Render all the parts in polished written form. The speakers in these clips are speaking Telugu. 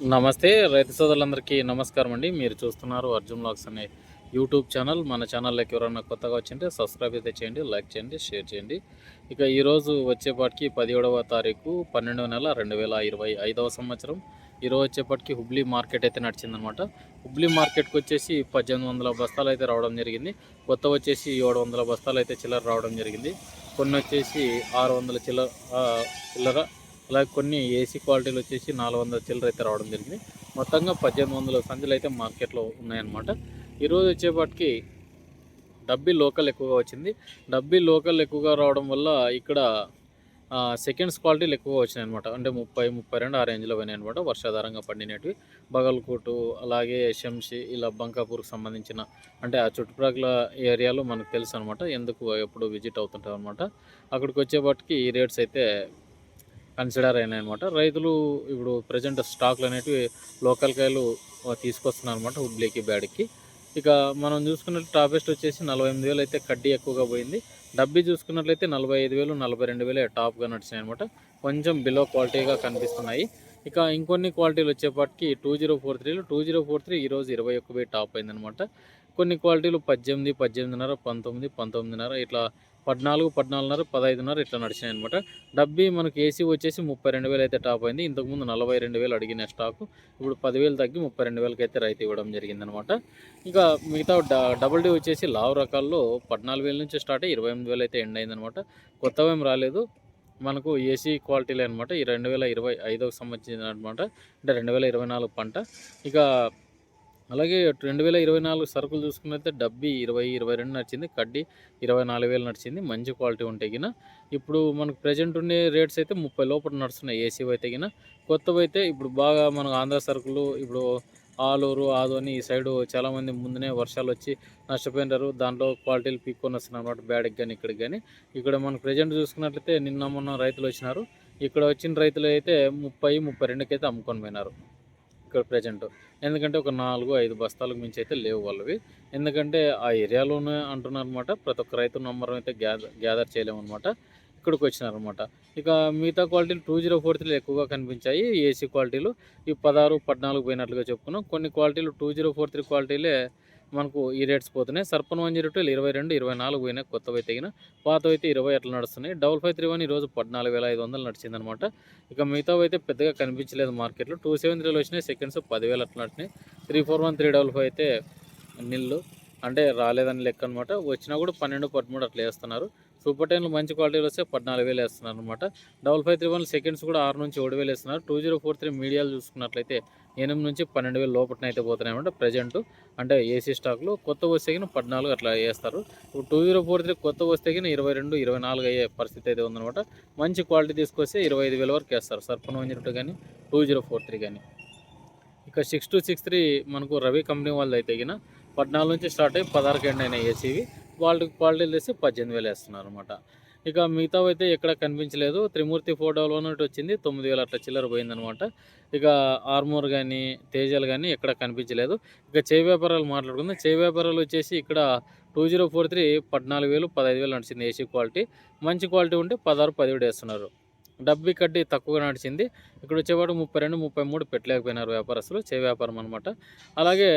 నమస్తే రైతు సోదరులందరికీ నమస్కారం అండి. మీరు చూస్తున్నారు అర్జున్ వ్లాగ్స్ అనే యూట్యూబ్ ఛానల్. మన ఛానల్లోకి ఎవరైనా కొత్తగా వచ్చింటే సబ్స్క్రైబ్ అయితే చేయండి, లైక్ చేయండి, షేర్ చేయండి. ఇక ఈరోజు వచ్చేపాటికి 17వ తారీఖు 12వ నెల 2025వ సంవత్సరం. ఈరోజు వచ్చేపాటికి హుబ్లీ మార్కెట్ అయితే నడిచిందనమాట. హుబ్లీ మార్కెట్కి వచ్చేసి 1800 బస్తాలు అయితే రావడం జరిగింది. కొత్త వచ్చేసి 700 బస్తాలు అయితే చిల్లర రావడం జరిగింది. కొన్ని వచ్చేసి 600 చిల్లర, అలాగే కొన్ని ఏసీ క్వాలిటీలు వచ్చేసి 400 చిల్లర అయితే రావడం జరిగింది. మొత్తంగా 1800 సంచులు అయితే మార్కెట్లో ఉన్నాయన్నమాట. ఈరోజు వచ్చేపాటికి డబ్బీ లోకల్ ఎక్కువగా వచ్చింది. డబ్బీ లోకల్ ఎక్కువగా రావడం వల్ల ఇక్కడ సెకండ్స్ క్వాలిటీలు ఎక్కువగా వచ్చినాయి అనమాట. అంటే 30-32 ఆ రేంజ్లో పోయినాయి అనమాట. వర్షాధారంగా పండినవి బగల్కోటు, అలాగే శంషి, ఇలా బంకాపూర్కి సంబంధించిన అంటే ఆ చుట్టుప్రక్కల ఏరియాలో మనకు తెలుసు అనమాట. ఎందుకు ఎప్పుడు విజిట్ అవుతుంటాం అనమాట. అక్కడికి వచ్చేపాటికి ఈ రేట్స్ అయితే కన్సిడర్ అయినాయి అనమాట. రైతులు ఇప్పుడు ప్రజెంట్ స్టాక్లు అనేటివి లోకల్ కాయలు తీసుకొస్తున్నారు అనమాట హుబ్లీకి, బ్యాడ్కి. ఇక మనం చూసుకున్నట్టు టాపెస్ట్ వచ్చేసి 48,000 అయితే కడ్డీ ఎక్కువగా పోయింది. డబ్బీ చూసుకున్నట్లయితే 45,000, 42,000 టాప్గా నడిచినాయి అనమాట. కొంచెం బిలో క్వాలిటీగా కనిపిస్తున్నాయి. ఇక ఇంకొన్ని క్వాలిటీలు వచ్చేపాటికి 2043 ఈరోజు 21,000 టాప్ అయిందనమాట. కొన్ని క్వాలిటీలు 18, 18.5, 19, 19.5 ఇట్లా 14, 14.5, 15.5 ఇట్లా నడిచినాయి అనమాట. డబ్బీ మనకి ఏసీ వచ్చేసి 32,000 అయితే టాప్ అయింది. ఇంతకుముందు 42,000 అడిగిన స్టాకు ఇప్పుడు 10,000 తగ్గి 32,000 అయితే రైతు ఇవ్వడం జరిగిందనమాట. ఇక మిగతా డబుల్ డీ వచ్చేసి లావు రకాల్లో 14,000 నుంచి స్టార్ట్ అయ్యి 28,000 అయితే ఎండ్ అయిందనమాట. కొత్తవేం రాలేదు, మనకు ఏసీ క్వాలిటీలే అనమాట. ఈ 2025కు సంబంధించిన అనమాట. అంటే 2024 పంట. ఇక అలాగే 2024 సరుకులు చూసుకున్నట్లయితే డబ్బీ 22 నడిచింది, కడ్డీ 24,000 నడిచింది. మంచి క్వాలిటీ ఉంటే గిన ఇప్పుడు మనకు ప్రజెంట్ ఉండే రేట్స్ అయితే 30 లోపల నడుస్తున్నాయి. ఏసీవి అయితే గిన. కొత్తవి అయితే ఇప్పుడు బాగా మనకు ఆంధ్ర సరుకులు ఇప్పుడు ఆలూరు, ఆదోని ఈ సైడు చాలామంది ముందునే వర్షాలు వచ్చి నష్టపోయినారు. దాంట్లో క్వాలిటీలు పీక్కొని వస్తున్నారు అనమాట, బ్యాడ్కి కానీ ఇక్కడికి కానీ. ఇక్కడ మనకు ప్రజెంట్ చూసుకున్నట్లయితే నిన్న మొన్న రైతులు వచ్చినారు. ఇక్కడ వచ్చిన రైతులు అయితే 30-32కి అయితే అమ్ముకొని పోయినారు ఇక్కడ ప్రజెంట్. ఎందుకంటే ఒక 4-5 బస్తాలకు మించి అయితే లేవు వాళ్ళవి. ఎందుకంటే ఆ ఏరియాలోనే అంటున్నారు అనమాట. ప్రతి ఒక్క రైతు నంబర్ అయితే గ్యాదర్ చేయలేమన్నమాట. ఇక్కడికి వచ్చినారనమాట. ఇక మిగతా క్వాలిటీలు 2043 ఎక్కువగా కనిపించాయి. ఏసీ క్వాలిటీలు ఈ 16, 14 పోయినట్లుగా చెప్పుకున్నాం. కొన్ని క్వాలిటీలు 2043 క్వాలిటీలే మనకు ఈ రేట్స్ పోతున్నాయి. సర్పన్ 102 22, 24 పోయినాయి కొత్తవి తెగిన. పాతవి అయితే 20 అట్లా నడుస్తున్నాయి. 5531 ఈరోజు 14,500 నడిచిందనమాట. ఇక మిగతావి అయితే పెద్దగా కనిపించలేదు మార్కెట్లో. 273 వచ్చినాయి, సెకండ్స్ 10,000 అట్లా నడిచినాయి. 341, 355 అయితే నిల్లు, అంటే రాలేదని లెక్క అనమాట. వచ్చినా కూడా 12, 13 అట్లా వేస్తున్నారు. సూపర్ టెన్లు మంచి క్వాలిటీలు వస్తే 14,000 వేస్తున్నారు అనమాట. 5531 సెకండ్స్ కూడా 6 నుంచి 7,000 వేస్తున్నారు. 2043 మీడియాలు చూసుకున్నట్లయితే 8 నుంచి 12,000 లోపల అయితే పోతున్నాయి అనమాట ప్రజెంట్. అంటే ఏసీ స్టాక్లో కొత్త వస్తే 14 అట్లా వేస్తారు. ఇప్పుడు 2043 కొత్త వస్తే 22, 24 అయ్యే పరిస్థితి అయితే ఉందన్నమాట. మంచి క్వాలిటీ తీసుకొస్తే 25,000 వరకు వేస్తారు సర్పన్ 102 కానీ 2043 కానీ. ఇక 6263 మనకు రవి కంపెనీ వాళ్ళు అయితే 14 నుంచి స్టార్ట్ అయ్యి 16కి ఎండ్ అయినాయి ఏసీవి. వాళ్ళకి క్వాలిటీలు తెసి 18,000 వేస్తున్నారు అనమాట. ఇక మిగతావి అయితే ఎక్కడ కనిపించలేదు. త్రిమూర్తి 411 వచ్చింది, 9,000 అట్లా చిల్లర పోయిందనమాట. ఇక ఆర్మూర్ కానీ తేజాలు కానీ ఎక్కడ కనిపించలేదు. ఇక చేయి వ్యాపారాలు మాట్లాడుకుందాం. చేయి వ్యాపారాలు వచ్చేసి ఇక్కడ 2043 14,000, 15,000 నడిచింది ఏసీ క్వాలిటీ. మంచి క్వాలిటీ ఉంటే 16, 17 వేస్తున్నారు. డబ్బీ కడ్డీ తక్కువగా నడిచింది. ఇక్కడ వచ్చేవాడు 32, 33 పెట్టలేకపోయినారు వ్యాపారస్తులు. చేయి వ్యాపారం అనమాట. అలాగే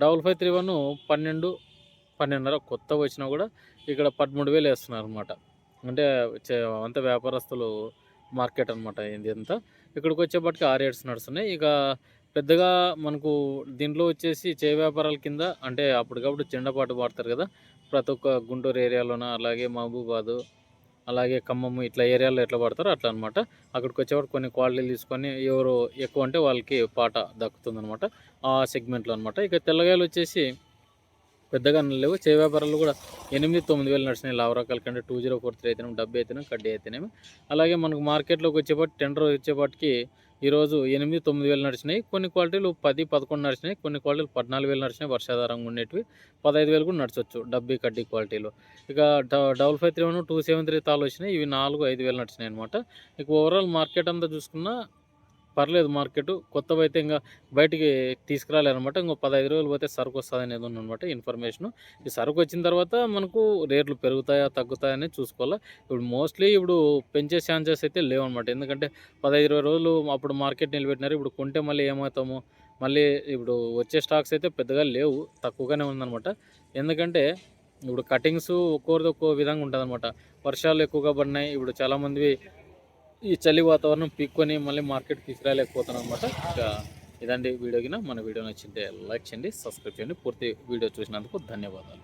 5531 12, 12.5 కొత్త వచ్చినా కూడా ఇక్కడ 13,000 వేస్తున్నారు అనమాట. అంటే అంత వ్యాపారస్తులు మార్కెట్ అనమాట ఇది అంతా. ఇక్కడికి వచ్చేప్పటికి 6 రేట్స్ నడుస్తున్నాయి. ఇక పెద్దగా మనకు దీంట్లో వచ్చేసి చేయి వ్యాపారాల కింద అంటే అప్పటికప్పుడు చిన్నపాటు వాడతారు కదా ప్రతి ఒక్క గుంటూరు ఏరియాలోన, అలాగే మహబూబాదు, అలాగే ఖమ్మము ఇట్లా ఏరియాలో ఎట్లా పడతారో అట్లా అనమాట. అక్కడికి వచ్చేవాడు కొన్ని క్వాలిటీలు తీసుకొని ఎవరు ఎక్కువ అంటే వాళ్ళకి పాట దక్కుతుందనమాట ఆ సెగ్మెంట్లో అనమాట. ఇక తెల్లగాయలు వచ్చేసి పెద్దగా లేవు. చేయి వ్యాపారాలు కూడా 8, 9,000 నడిచినాయి. లావు రకాల కంటే 2043 అయితేనేమి, డబ్బీ అయితేనేమి, కడ్డీ అయితేనేమి. అలాగే మనకు మార్కెట్లోకి వచ్చేపాటి టెండర్ వచ్చేపాటికి ఈరోజు 8, 9,000 నడిచినాయి. కొన్ని క్వాలిటీలు 10, 11 నడిచినాయి. కొన్ని క్వాలిటీలు 14,000 నడిచినాయి. వర్షాధారంగా ఉండేటివి 15,000 కూడా నడచవచ్చు డబ్బీ కడ్డీ క్వాలిటీలు. ఇక 5531, 273 తాళ్ళు వచ్చినాయి. ఇవి 4, 5,000 నడిచినాయి అనమాట. ఇక ఓవరాల్ మార్కెట్ అంతా చూసుకున్నా పర్లేదు మార్కెట్. కొత్తవైతే ఇంగ బయటికి తీసుకురాలేరనమాట. ఇంకో 15 రోజులు పోతే సరుకొస్తదనేది ఉందనమాట ఇన్ఫర్మేషను. ఈ సరుకొచ్చిన తర్వాత మనకు రేట్లు పెరుగుతాయా? తగ్గుతాయా? అనేది చూసుకోవాలా. ఇప్పుడు మోస్ట్‌లీ ఇప్పుడు పెంచే ఛాన్సెస్ అయితే లేవనమాట. ఎందుకంటే 15, 20 రోజులు అప్పుడు మార్కెట్ నిలబెట్టినారు. ఇప్పుడు కొంటే మళ్ళీ ఏమవుతాము? మళ్ళీ ఇప్పుడు వచ్చే స్టాక్స్ అయితే పెద్దగా లేవు. తక్కువగానే ఉందనమాట. ఎందుకంటే ఇప్పుడు కటింగ్స్ ఒక్కోరిది ఒక్కో విధంగా ఉంటదనమాట. వర్షాలు ఎక్కువగా పడినాయి. ఇప్పుడు చాలామందివి ఈ చలి వాతావరణం పీక్కొని మళ్ళీ మార్కెట్‌కి తీసుకురాలేకపోతున్నాననమాట. ఇక ఇదండి వీడియో గిన. మన వీడియో నచ్చితే లైక్ చేయండి, సబ్స్క్రైబ్ చేయండి. పూర్తి వీడియో చూసినందుకు ధన్యవాదాలు.